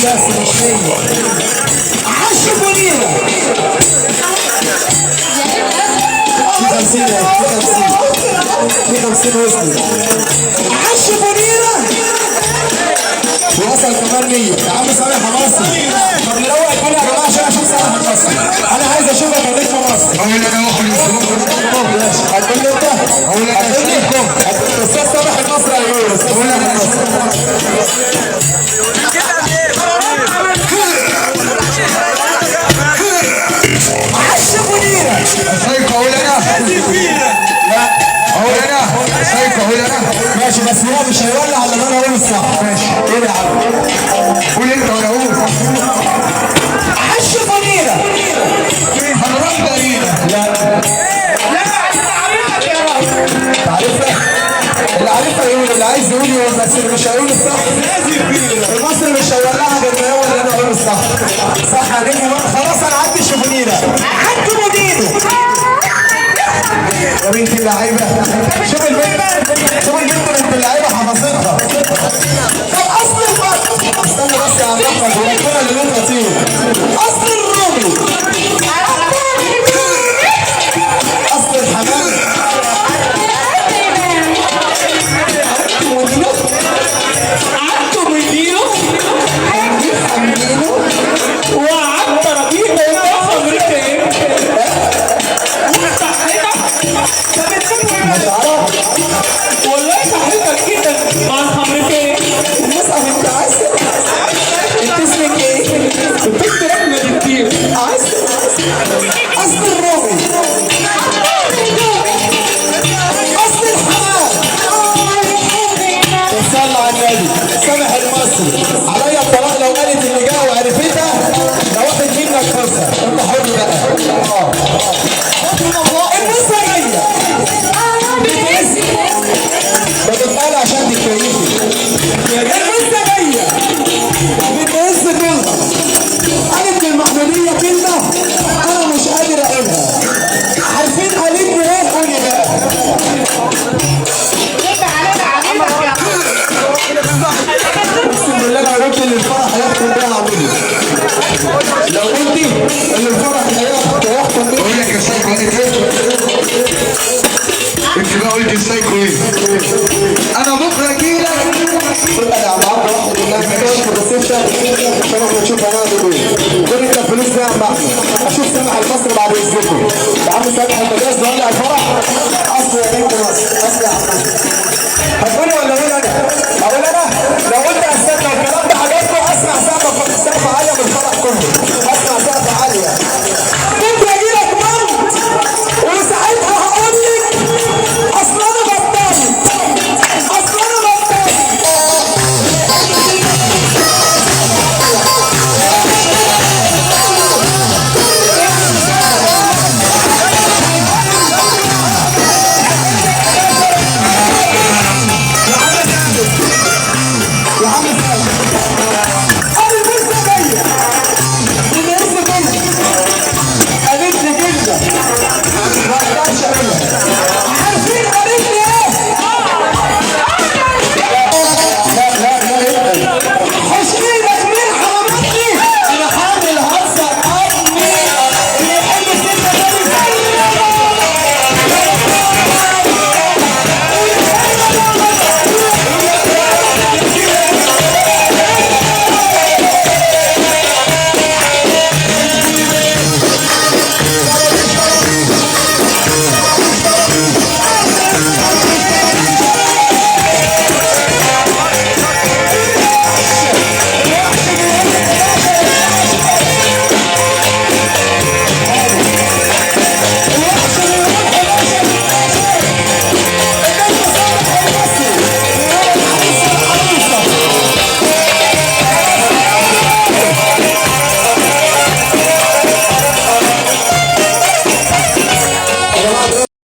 بس مش هي. عش منيرة. في 50 في 50 وصلت. عش منيرة. وصل كمان 100. يا عم سامح مصري. طب نروق الدنيا يا جماعه عشان اشوف سامح مصري. انا عايز اشوفك يا نجم مصر. اقول لك انا ماشي هتقول لي انت؟ اقول لك استاذ سامح المصري هيقول استاذ سامح المصري. عش منيرة. سايكو اقول انا. لا اقول انا. سايكو اقول انا. ماشي بس هو مش هيولع الا انا اقول الصح. ماشي. ايه يا عم؟ قول انت ولا اقول. عش منيرة. هنروح بعيدة. لا تعرفها؟ اللي عارفها يقول، اللي عايز يقول يقول، بس اللي مش هيقول الصح المصري مش هيولعها غير ما يقول اللي انا اقوله الصح. صح يا نجم. خلاص انا عدي شوفونيرة. عدي مديره. يا بنت اللعيبه شوف البنت، شوف البنت بنت اللعيبه حفظتها. طب اصل البط، استنى بس يا عم احمد وربنا اللي انت فيه. اصل الرومي، اصل الحمام، عدوا مديره حمينه وقعدت ربيعه وقف مرتين. والله تحريكك كده مع الخمرتين. المصحف انت عسل. انت اسمك ايه؟ الدكتور احمد الدين. عسل. اصل الرومي، اصل الحمام. صلى على النبي. سامح المصري عليا